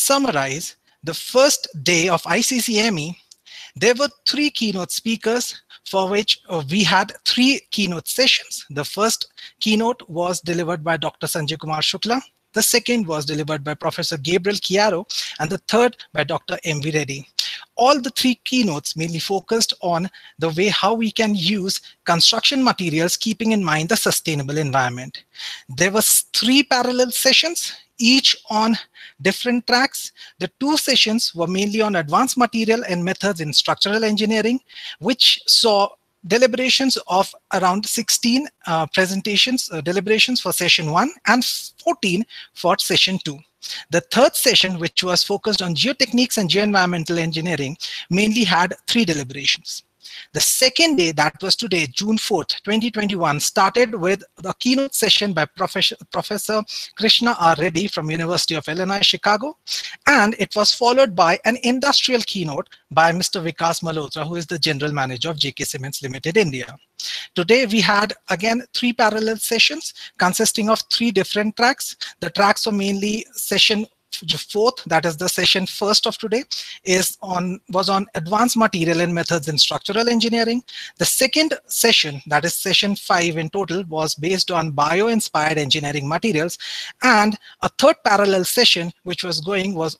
summarize the first day of ICCME, there were 3 keynote speakers for which we had 3 keynote sessions. The first keynote was delivered by Dr. Sanjay Kumar Shukla. The second was delivered by Professor Gabriel Chiaro, and the third by Dr. M.V. Reddy. All the 3 keynotes mainly focused on the way how we can use construction materials, keeping in mind the sustainable environment. There were 3 parallel sessions, each on different tracks. The 2 sessions were mainly on advanced material and methods in structural engineering, which saw deliberations of around 16 deliberations for session 1 and 14 for session 2. The third session, which was focused on geotechniques and geoenvironmental engineering, mainly had 3 deliberations. The second day, that was today, June 4th, 2021, started with a keynote session by Professor Krishna R. Reddy from University of Illinois, Chicago, and it was followed by an industrial keynote by Mr. Vikas Malhotra, who is the General Manager of JK Cements Limited, India. Today, we had, again, 3 parallel sessions consisting of 3 different tracks. The tracks were mainly session 4th, that is the session 1st of today, was on advanced material and methods in structural engineering. The second session, that is session 5 in total, was based on bio-inspired engineering materials. And a third parallel session, which was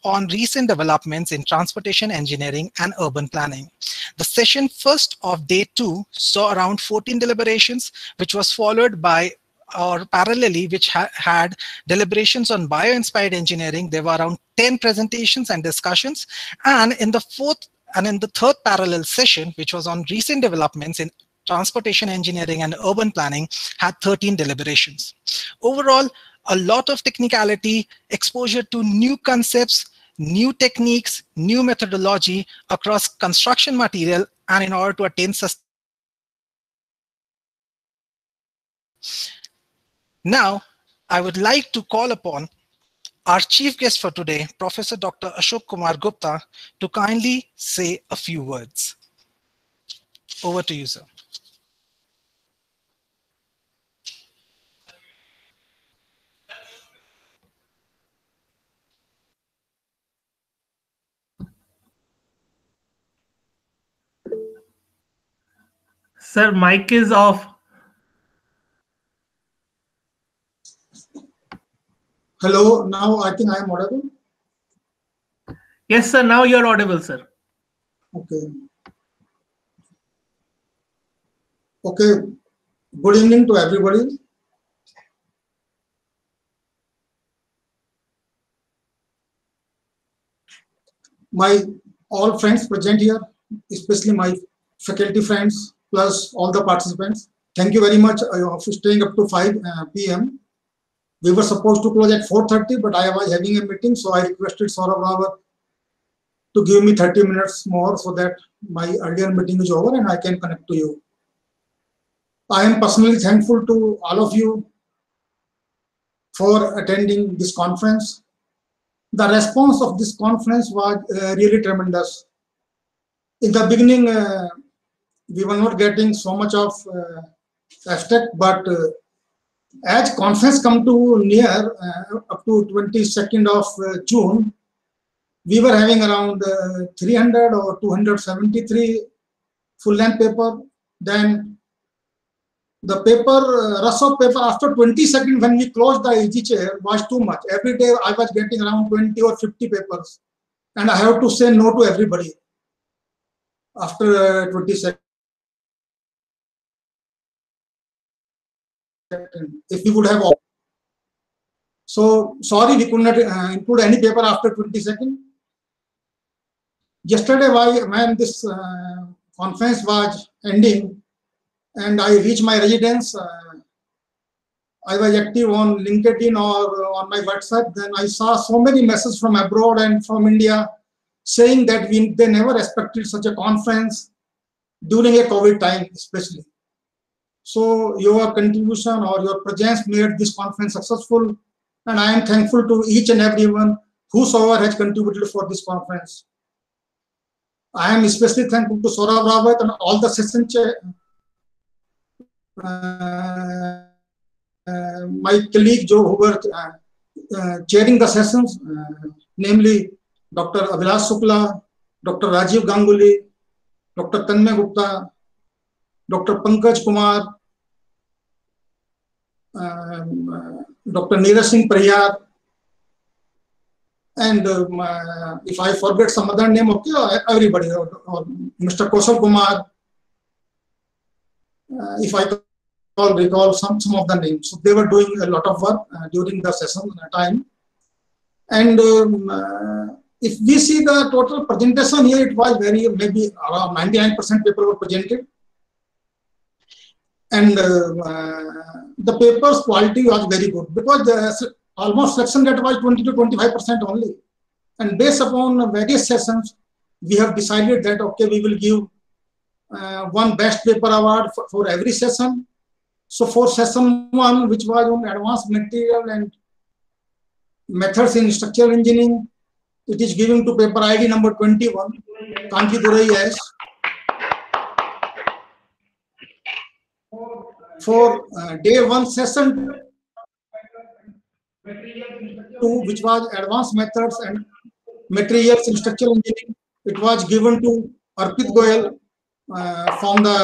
on recent developments in transportation engineering and urban planning. The session 1st of day 2 saw around 14 deliberations, which was followed by parallelly, which had deliberations on bio-inspired engineering. There were around 10 presentations and discussions. And in the third parallel session, which was on recent developments in transportation engineering and urban planning, had 13 deliberations. Overall, a lot of technicality, exposure to new concepts, new techniques, new methodology across construction material, and in order to attain Now, I would like to call upon our chief guest for today, Professor Dr. Ashok Kumar Gupta, to kindly say a few words. Over to you, sir. Sir, mic is off. Hello, now I think I am audible. Yes, sir, now you're audible, sir. Okay. Okay, good evening to everybody. All friends present here, especially my faculty friends, plus all the participants. Thank you very much for staying up to 5 p.m. We were supposed to close at 4:30, but I was having a meeting, so I requested Saurabh Rawat to give me 30 minutes more so that my earlier meeting is over and I can connect to you. I am personally thankful to all of you for attending this conference. The response of this conference was really tremendous. In the beginning, we were not getting so much of abstract, but as conference come to near up to 22nd of June, we were having around 300 or 273 full-length paper. Then the paper, rush of paper after 20 seconds when we closed the easy chair was too much. Every day I was getting around 20 or 50 papers, and I have to say no to everybody after 20 seconds. If we would have, so sorry we could not include any paper after 20 seconds. Yesterday, when this conference was ending and I reached my residence, I was active on LinkedIn or on my WhatsApp. Then I saw so many messages from abroad and from India saying that they never expected such a conference during a COVID time, especially. So your contribution or your presence made this conference successful, and I am thankful to each and everyone whosoever has contributed for this conference. I am especially thankful to Saurabh Rawat and all the session my colleagues who were chairing the sessions, namely Dr. Abhilash Shukla, Dr. Rajiv Ganguly, Dr. Tanmay Gupta, Dr. Pankaj Kumar, Dr. Neeraj Singh Pariyar, and if I forget some other name, okay, everybody, or Mr. Kaushal Kumar, if I recall some of the names. So they were doing a lot of work during the session time. And if we see the total presentation here, it was maybe around 99% paper were presented. And the paper's quality was very good because almost section that was 20 to 25% only. And based upon various sessions, we have decided that, okay, we will give one best paper award for every session. So for session 1, which was on advanced material and methods in structural engineering, it is given to paper ID number 21, Kanti Durai S. For day 1 session 2, which was advanced methods and materials in structural engineering, it was given to Arpit Goyal from the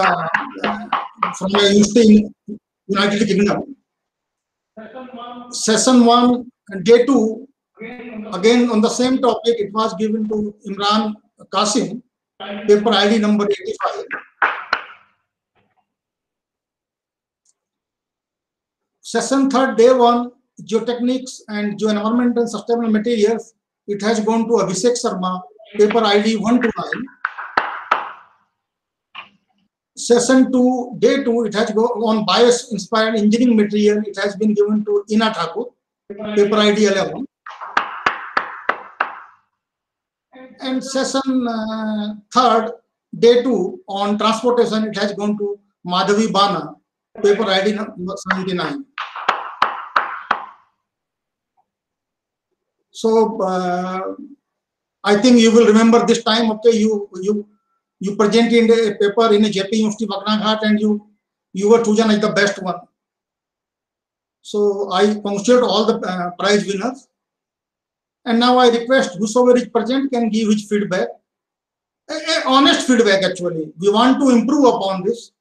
United Kingdom. Session 1 and day 2, again on the same topic, it was given to Imran Qasim, paper ID number 85. Session 3rd, day 1, geotechnics and geoenvironment and sustainable materials, it has gone to Abhishek Sharma, paper ID 129. Session 2, day 2, it has gone on bias-inspired engineering material. It has been given to Ina Thakur, paper ID 11. And session 3rd, day 2, on transportation, it has gone to Madhavi Bana, paper ID number 79. So I think you will remember this time, okay, you presented a paper in a JP University Baghnaghat and you were chosen as the best one. So I congratulate all the prize winners. And now I request whosoever is present can give his feedback. A honest feedback actually. We want to improve upon this.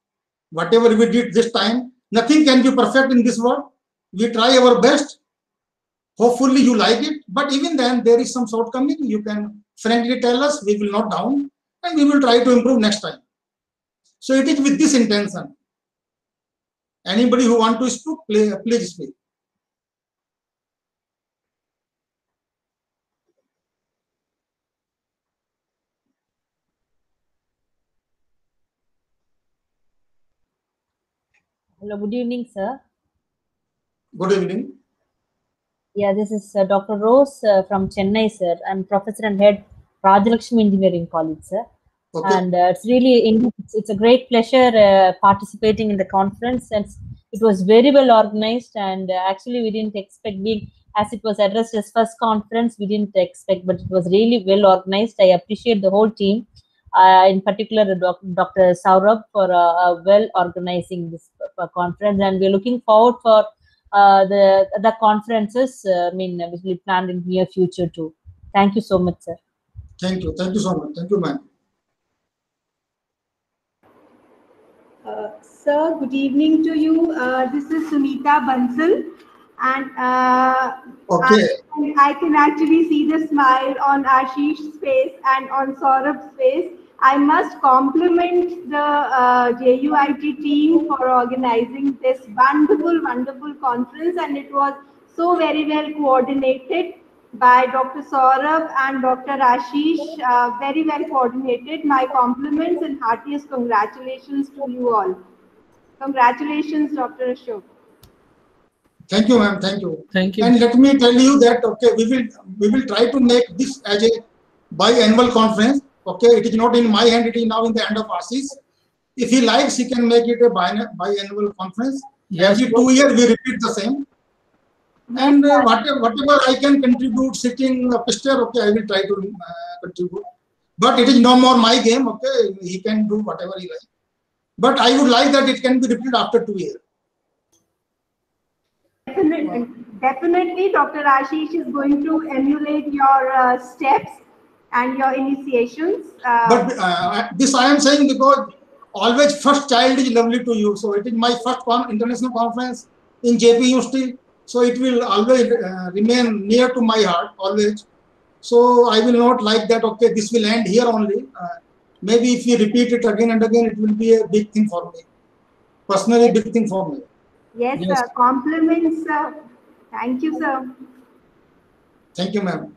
Whatever we did this time, nothing can be perfect in this world. We try our best. Hopefully you like it. But even then, there is some shortcoming. You can frankly tell us. We will not down. And we will try to improve next time. So it is with this intention. Anybody who want to speak, please speak. Hello, good evening, sir. Good evening. Yeah, this is Dr. Rose from Chennai, sir. I'm professor and head Rajalakshmi Engineering College, sir. Okay. And it's a great pleasure participating in the conference, and it was very well organized. And actually, we didn't expect, as it was addressed as first conference, we didn't expect, but it was really well organized. I appreciate the whole team, in particular Dr. Saurabh for well organizing this conference, and we're looking forward for the conferences. Which will be planned in near future too. Thank you so much, sir. Thank you. Thank you so much. Thank you, ma'am. Sir, good evening to you. This is Sunita Bansal, and okay. I can actually see the smile on Ashish's face and on Saurabh's face. I must compliment the JUIT team for organizing this wonderful conference, and it was so very well coordinated by Dr. Saurabh and Dr. Ashish, very well coordinated. My compliments and heartiest congratulations to you all. Congratulations, Dr. Ashok. Thank you, ma'am. Thank you. Thank you. And let me tell you that, okay, we will try to make this as a biannual conference. Okay, it is not in my hand, it is now in the hand of Ashish. If he likes, he can make it a biannual conference. Yes. Every 2 years, we repeat the same. And whatever I can contribute, sitting pisture, okay, I will try to contribute. But it is no more my game, okay, he can do whatever he likes. But I would like that it can be repeated after 2 years. Definitely, Dr. Ashish is going to emulate your steps, and your initiations. But this I am saying because always first child is lovely to you. So it is my first international conference in JP University. So it will always remain near to my heart, always. So I will not like that, okay, this will end here only. Maybe if you repeat it again and again, it will be a big thing for me. Personally, big thing for me. Yes, sir. Compliments, sir. Thank you, sir. Thank you, ma'am.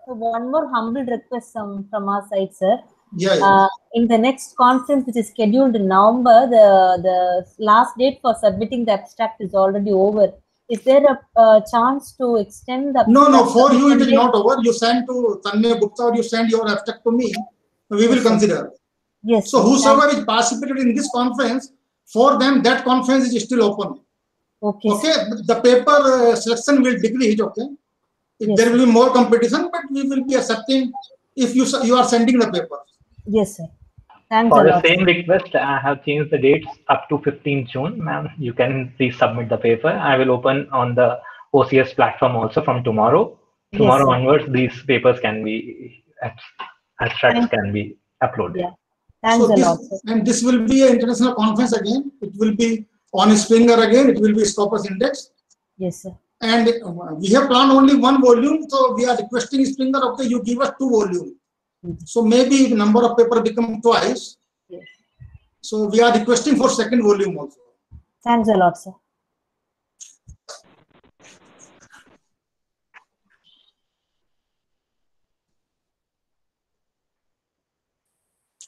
So one more humble request from our side, sir. Yeah. In the next conference, which is scheduled in November, the last date for submitting the abstract is already over. Is there a chance to extend the abstract? No, for you it is not over. You send to Tanya Gupta or you send your abstract to me. We will consider. Yes. So whosoever is participated in this conference, for them that conference is still open. Okay. Okay. The paper selection will decrease. Okay. There will be more competition, but we will be accepting if you are sending the paper. Yes, sir. Thanks For a the lot, same sir. request, I have changed the dates up to 15th June. Ma'am, you can please submit the paper. I will open on the OCS platform also from tomorrow. Tomorrow onwards, these papers can be, abstracts can be uploaded. Yeah. Thanks a lot, sir. And this will be an international conference again. It will be on Springer again. It will be Scopus Index. Yes, sir. And we have planned only one volume. So we are requesting Springer, okay, you give us 2 volumes. So maybe the number of paper become twice. Yes. So we are requesting for 2nd volume also. Thanks a lot, sir.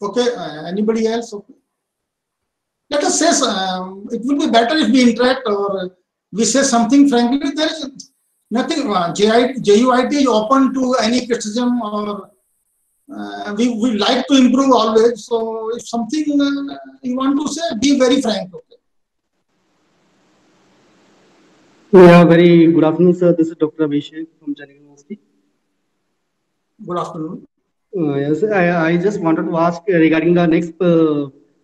Okay, anybody else? Okay. Let us say it will be better if we interact or we say something frankly. There is nothing. JUIT is open to any criticism or we like to improve always. So if something you want to say, be very frank. Okay. Yeah, very good afternoon, sir. This is Dr. Abhishek from Chennai University. Good afternoon. Yes, I just wanted to ask regarding the next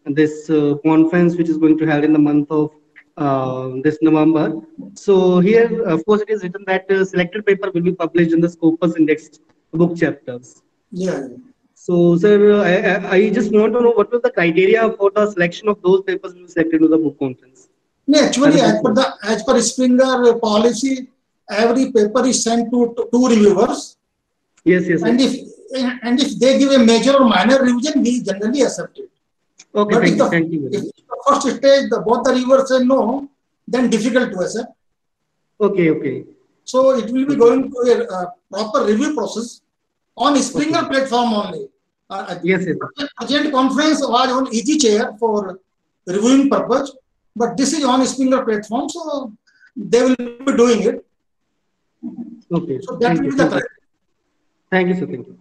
this conference which is going to held in the month of this November. So here, of course, it is written that selected paper will be published in the Scopus Index book chapters. Yeah. So, sir, I just want to know what was the criteria for the selection of those papers which were selected to the book conference. No, actually, as per Springer policy, every paper is sent to 2 reviewers. Yes. And if they give a major or minor revision, we generally accept it. Okay, but thank you. If the first stage, both the reviewers say no, then difficult to accept. Okay. So it will be going to a proper review process on Springer platform only. Yes. Present conference was on easy chair for reviewing purpose, but this is on Springer platform, so they will be doing it. Okay. So that will be the criteria. Thank you, sir. Thank you.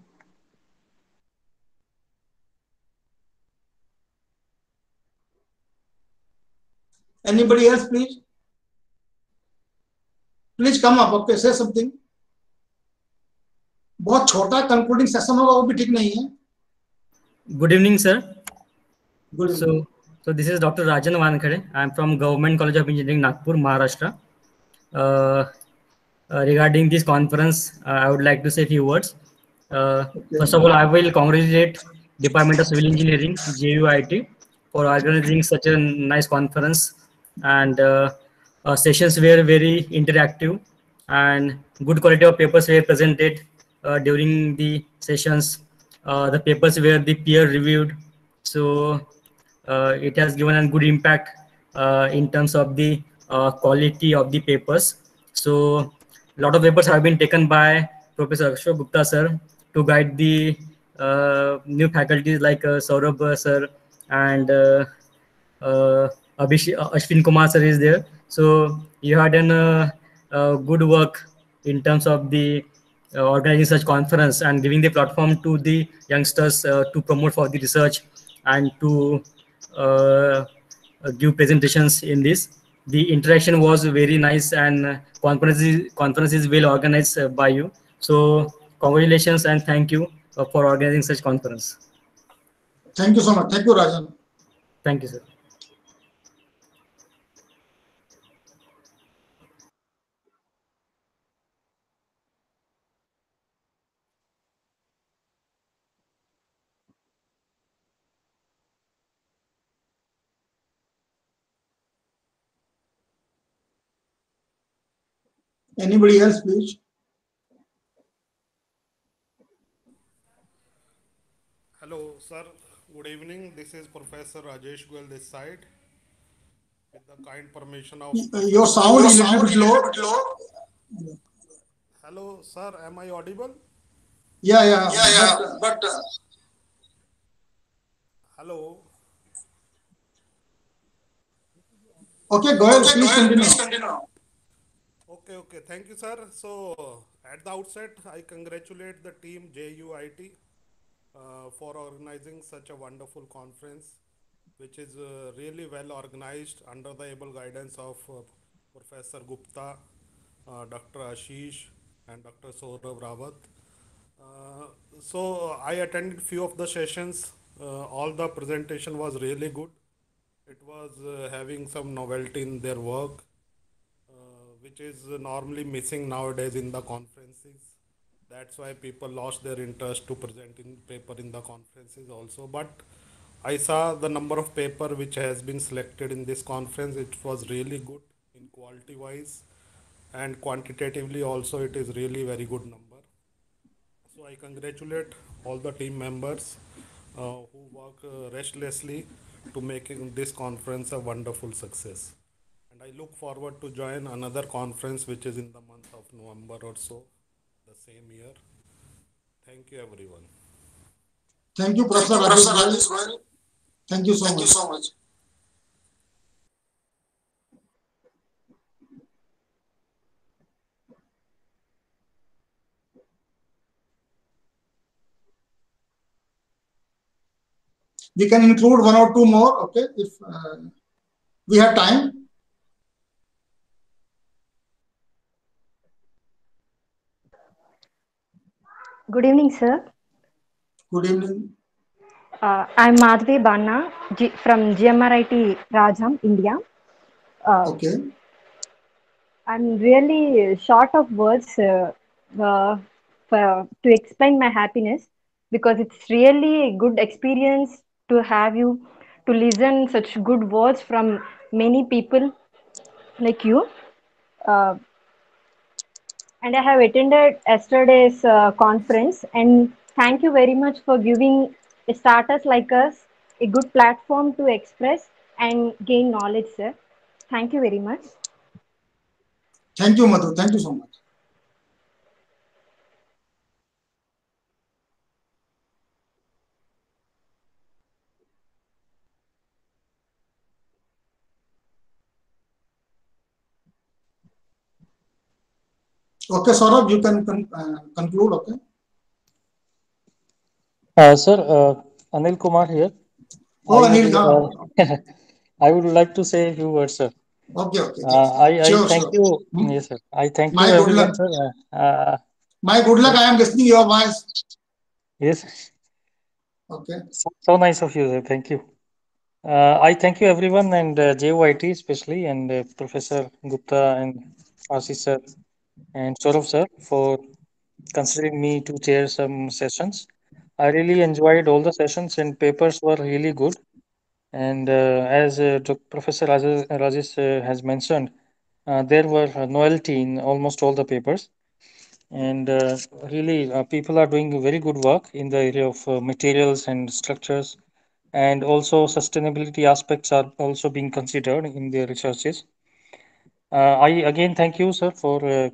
Anybody else, please? Please come up. Okay, say something. बहुत छोटा concluding session होगा वो भी ठीक नहीं है. Good evening, sir. Good evening. So this is Dr. Rajan Wankhede. I am from Government College of Engineering, Nagpur, Maharashtra. Regarding this conference, I would like to say a few words. First of all, I will congratulate Department of Civil Engineering, JUIT, for organizing such a nice conference, and sessions were very interactive and good quality of papers were presented during the sessions. The papers were the peer reviewed, so it has given a good impact in terms of the quality of the papers. So a lot of papers have been taken by Professor Ashok Gupta sir to guide the new faculties like Saurabh sir and Ashwin Kumar sir is there. So you had done good work in terms of the organizing such conference and giving the platform to the youngsters to promote for the research and to give presentations in this. The interaction was very nice and conference is well organized by you. So congratulations and thank you for organizing such conference. Thank you so much. Thank you, Rajan. Thank you, sir. Anybody else, please? Hello, sir. Good evening. This is Professor Rajesh Goel this side. With the kind permission of Your sound is a little bit low. Hello, sir. Am I audible? Yeah. But hello. Okay, go ahead. Please continue. Okay. Thank you, sir. So, at the outset, I congratulate the team JUIT for organizing such a wonderful conference, which is really well organized under the able guidance of Professor Gupta, Dr. Ashish, and Dr. Saurabh Rawat. So I attended few of the sessions. All the presentation was really good. It was having some novelty in their work, which is normally missing nowadays in the conferences. That's why people lost their interest to present in paper in the conferences also. But I saw the number of paper which has been selected in this conference. It was really good in quality wise, and quantitatively also it is really very good number. So I congratulate all the team members who work restlessly to making this conference a wonderful success. And I look forward to join another conference which is in the month of November or so, the same year. Thank you, everyone. Thank you, Professor Rajesh Goel. Thank you so much. We can include one or two more, okay, if we have time. Good evening, sir. Good evening. I'm Madhvi Banna from GMRIT Rajam, India. Okay. I'm really short of words to explain my happiness, because it's really a good experience to have you to listen such good words from many people like you. And I have attended yesterday's conference, and thank you very much for giving starters like us a good platform to express and gain knowledge, sir. Thank you very much. Thank you, Madhu. Thank you so much. Okay, Saurabh, you can conclude, okay? Sir, Anil Kumar here. Oh, Anil, I would like to say a few words, sir. Okay. I thank you. Yes, sir. I thank you, everyone, sir. My good luck. I am listening your voice. Yes. Okay. So nice of you, sir. Thank you. I thank you, everyone, and JUIT especially, and Professor Gupta and Ashish sir and Saurabh sir for considering me to chair some sessions. I really enjoyed all the sessions, and papers were really good. And as Professor Rajesh has mentioned, there were novelty in almost all the papers. And really, people are doing very good work in the area of materials and structures. And also, sustainability aspects are also being considered in their researches. I again thank you, sir, for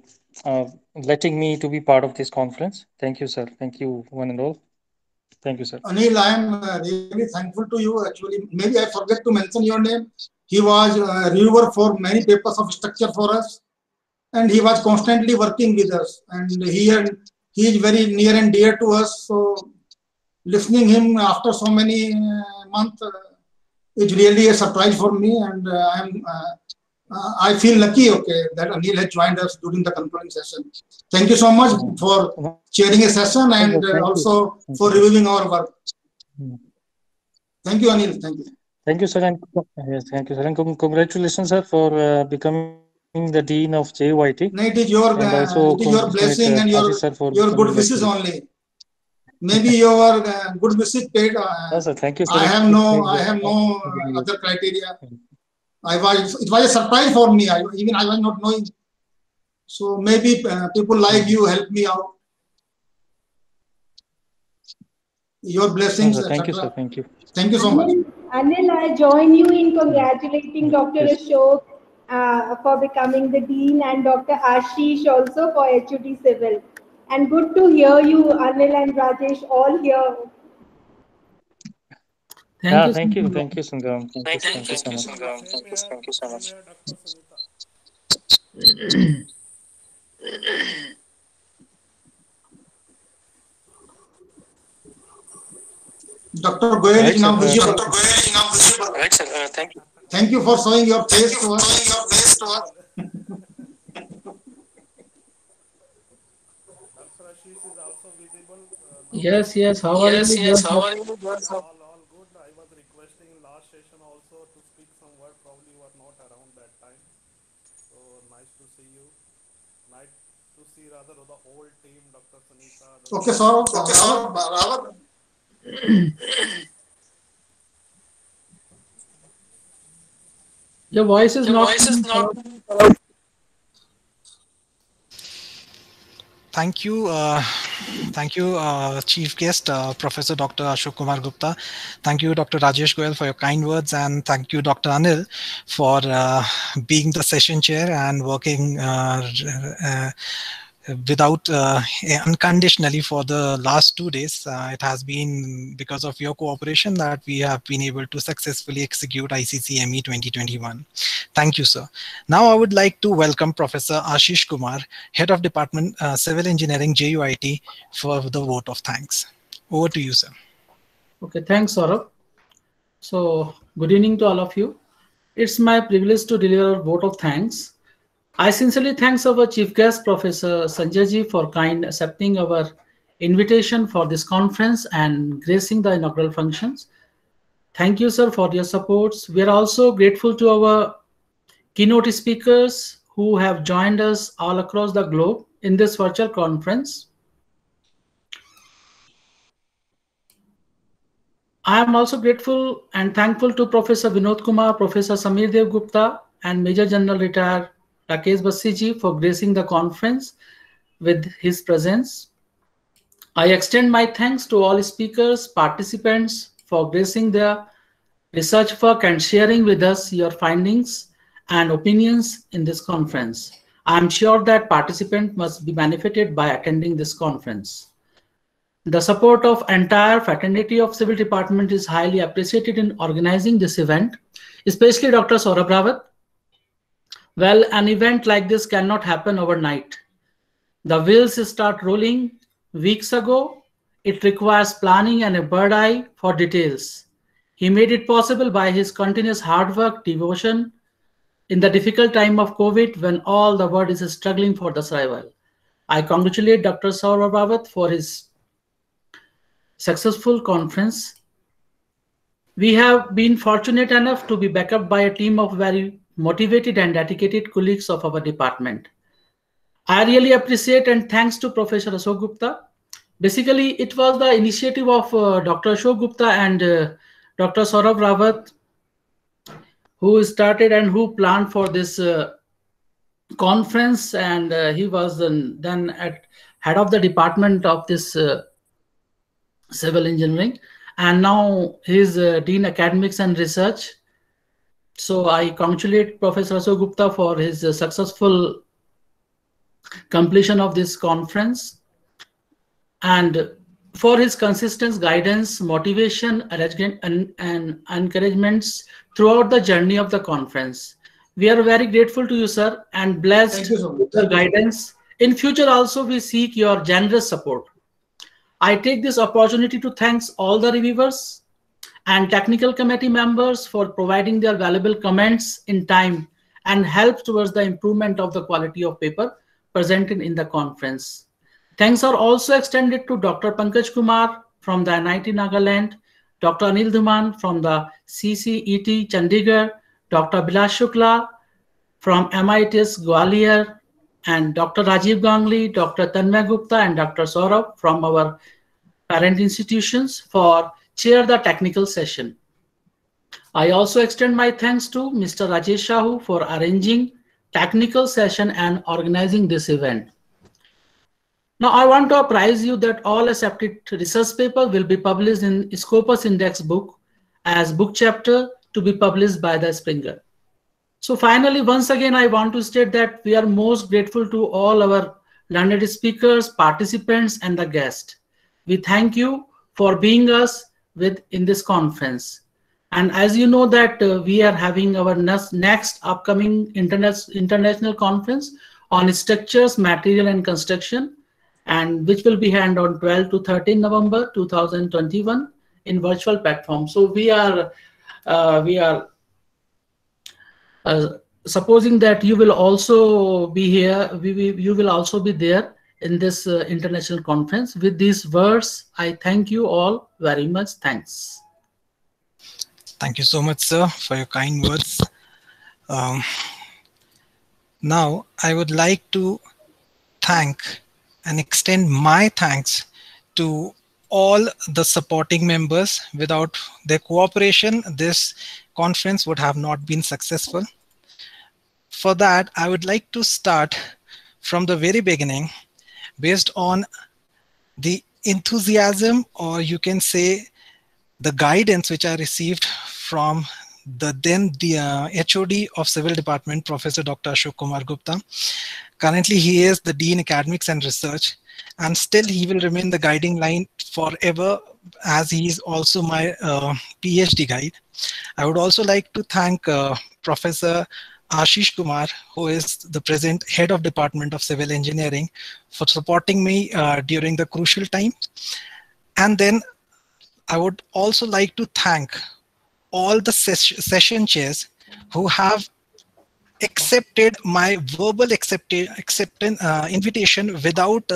letting me to be part of this conference. Thank you, sir. Thank you, one and all. Thank you, sir. Anil, I am really thankful to you. Actually, maybe I forget to mention your name. He was a reviewer for many papers of structure for us, and he was constantly working with us. And he is very near and dear to us. So, listening him after so many months is really a surprise for me, and I feel lucky, okay, that Anil has joined us during the conference session. Thank you so much for chairing a session and also for reviewing our work. Thank you, Anil. Thank you. Thank you, sir. And yes, thank you, sir. And congratulations, sir, for becoming the dean of JUIT. No, it is your blessing and your good wishes only. Maybe your good wishes paid. Yes, sir. Thank you, sir. I have no other criteria. It was a surprise for me. I was not knowing. So maybe people like you help me out. Your blessings, Thank you, etc. sir. Thank you. Thank you so much. Anil, I join you in congratulating Dr. Yes. Ashok for becoming the dean, and Dr. Ashish also for HUD Civil. And good to hear you, Anil and Rajesh, all here. Thank you, Sundaram. Thank you so much. Thank you so much. Dr. Sunita. Dr. Goyal is now visible. Right, sir. Thank you. Thank you for showing your face to us. Dr. Ashish is also visible. Yes, yes. How are you? How are you? All good. I was requesting last session also to speak some word. Probably you were not around that time. So nice to see you. Nice to see rather the whole team, Dr. Sunita. Okay, so Your voice is not. Thank you. Thank you, Chief Guest, Professor Dr. Ashok Kumar Gupta. Thank you, Dr. Rajesh Goyal, for your kind words. And thank you, Dr. Anil, for being the session chair and working without unconditionally for the last 2 days. It has been because of your cooperation that we have been able to successfully execute ICCME 2021. Thank you, sir. Now I would like to welcome Professor Ashish Kumar, Head of Department Civil Engineering, JUIT, for the vote of thanks. Over to you, sir. Okay, thanks, Saurabh. So, good evening to all of you. It's my privilege to deliver a vote of thanks. I sincerely thank our Chief Guest, Professor Sanjay Ji, for kind accepting our invitation for this conference and gracing the inaugural functions. Thank you, sir, for your supports. We are also grateful to our keynote speakers who have joined us all across the globe in this virtual conference. I am also grateful and thankful to Professor Vinod Kumar, Professor Samir Dev Gupta, and Major General Retired Rakesh Bassiji for gracing the conference with his presence. I extend my thanks to all speakers, participants for gracing their research work and sharing with us your findings and opinions in this conference. I am sure that participants must be benefited by attending this conference. The support of entire fraternity of Civil Department is highly appreciated in organizing this event, especially Dr. Saurabh Rawat. Well, an event like this cannot happen overnight. The wheels start rolling weeks ago. It requires planning and a bird eye for details. He made it possible by his continuous hard work, devotion in the difficult time of COVID when all the world is struggling for the survival. I congratulate Dr. Saurabh Rawat for his successful conference. We have been fortunate enough to be backed up by a team of very motivated and dedicated colleagues of our department. I really appreciate and thanks to Professor Ashok Gupta. Basically, it was the initiative of Dr. Ashok Gupta and Dr. Saurabh Rawat who started and who planned for this conference, and he was then at head of the department of this civil engineering, and now he is Dean Academics and Research. So I congratulate Professor Ashok Gupta for his successful completion of this conference and for his consistent guidance, motivation, and encouragements throughout the journey of the conference. We are very grateful to you, sir, and blessed with your guidance. In future also, we seek your generous support. I take this opportunity to thank all the reviewers and technical committee members for providing their valuable comments in time and help towards the improvement of the quality of paper presented in the conference. Thanks are also extended to Dr. Pankaj Kumar from the NIT Nagaland, Dr. Anil Dhuman from the CCET Chandigarh, Dr. Bilas Shukla from MITS Gwalior, and Dr. Rajiv Gangli, Dr. Tanmay Gupta, and Dr. Saurabh from our parent institutions for chair the technical session. I also extend my thanks to Mr. Rajesh Shahu for arranging technical session and organizing this event. Now, I want to apprise you that all accepted research papers will be published in Scopus Index book as book chapter to be published by the Springer. So finally, once again, I want to state that we are most grateful to all our learned speakers, participants, and the guests. We thank you for being us in this conference. And as you know that we are having our next upcoming international conference on structures, material, and construction, and which will be held on 12 to 13 November 2021 in virtual platform. So we are supposing that you will also be here. You will also be there in this international conference. With these words, I thank you all very much. Thanks. Thank you so much, sir, for your kind words. Now, I would like to thank and extend my thanks to all the supporting members. Without their cooperation, this conference would have not been successful. For that, I would like to start from the very beginning based on the enthusiasm, or you can say the guidance which I received from the HOD of Civil Department, Professor Dr. Ashok Kumar Gupta. Currently, he is the Dean Academics and Research, and still he will remain the guiding line forever, as he is also my PhD guide. I would also like to thank Professor Ashish Kumar, who is the present head of Department of Civil Engineering, for supporting me during the crucial time. And then I would also like to thank all the session chairs who have accepted my verbal invitation without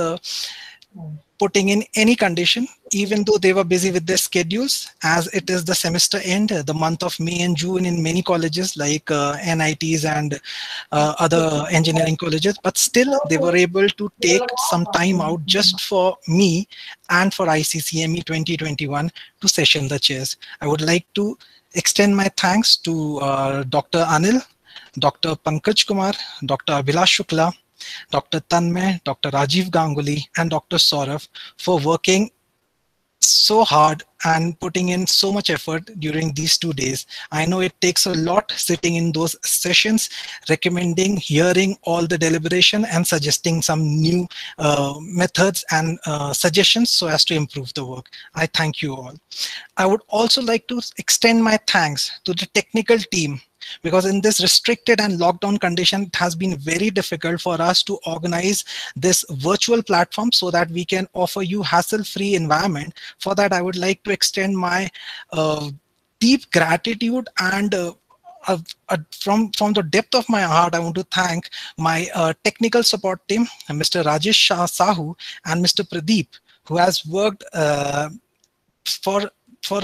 putting in any condition, even though they were busy with their schedules, as it is the semester end, the month of May and June in many colleges like NITs and other engineering colleges, but still they were able to take some time out just for me and for ICCME 2021 to session the chairs. I would like to extend my thanks to Dr. Anil, Dr. Pankaj Kumar, Dr. Abhilash Shukla, Dr. Tanmay, Dr. Rajiv Ganguly, and Dr. Saurav for working so hard and putting in so much effort during these 2 days. I know it takes a lot sitting in those sessions, recommending, hearing all the deliberation and suggesting some new methods and suggestions so as to improve the work. I thank you all. I would also like to extend my thanks to the technical team, because in this restricted and lockdown condition, it has been very difficult for us to organize this virtual platform so that we can offer you hassle-free environment. For that, I would like to extend my deep gratitude, and from the depth of my heart, I want to thank my technical support team, Mr. Rajesh Shah Sahu and Mr. Pradeep, who has worked for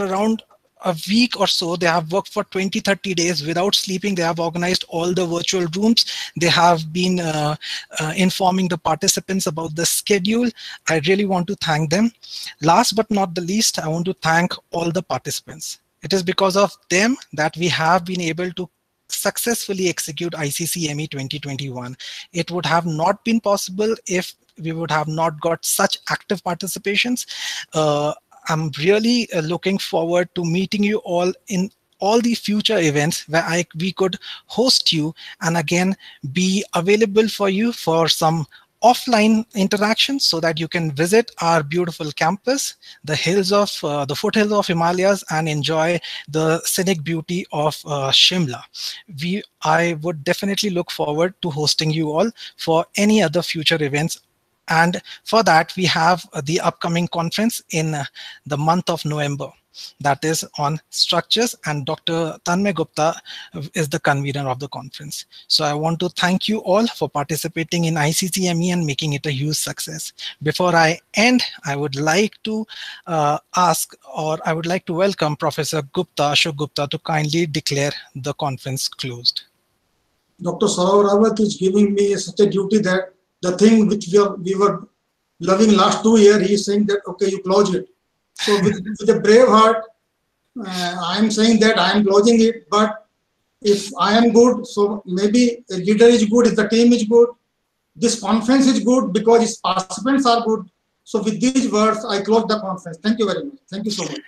around a week or so. They have worked for 20-30 days without sleeping. They have organized all the virtual rooms. They have been informing the participants about the schedule. I really want to thank them. Last but not the least, I want to thank all the participants. It is because of them that we have been able to successfully execute ICCME 2021. It would have not been possible if we would have not got such active participations. I'm really looking forward to meeting you all in all the future events where we could host you and again be available for you for some offline interactions, so that you can visit our beautiful campus, the foothills of Himalayas, and enjoy the scenic beauty of Shimla. I would definitely look forward to hosting you all for any other future events. And for that, we have the upcoming conference in the month of November. That is on structures, and Dr. Tanmay Gupta is the convener of the conference. So I want to thank you all for participating in ICCME and making it a huge success. Before I end, I would like to welcome Professor Gupta, Ashok Gupta, to kindly declare the conference closed. Dr. Saurav Rawat is giving me such a duty that the thing which we were loving last 2 years, he is saying that, okay, you close it. So with a brave heart, I am saying that I am closing it, but If I am good, so maybe a leader is good, if the team is good, this conference is good because its participants are good. So with these words, I close the conference. Thank you very much. Thank you so much.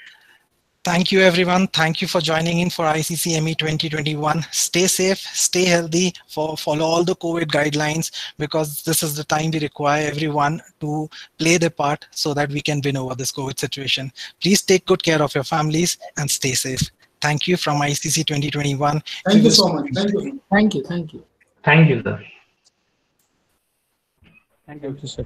Thank you, everyone. Thank you for joining in for ICCME 2021. Stay safe, stay healthy, follow all the COVID guidelines, because this is the time we require everyone to play their part so that we can win over this COVID situation. Please take good care of your families and stay safe. Thank you from ICC 2021. Thank you so much. Thank you. Thank you. Thank you. Thank you, sir. Thank you, sir.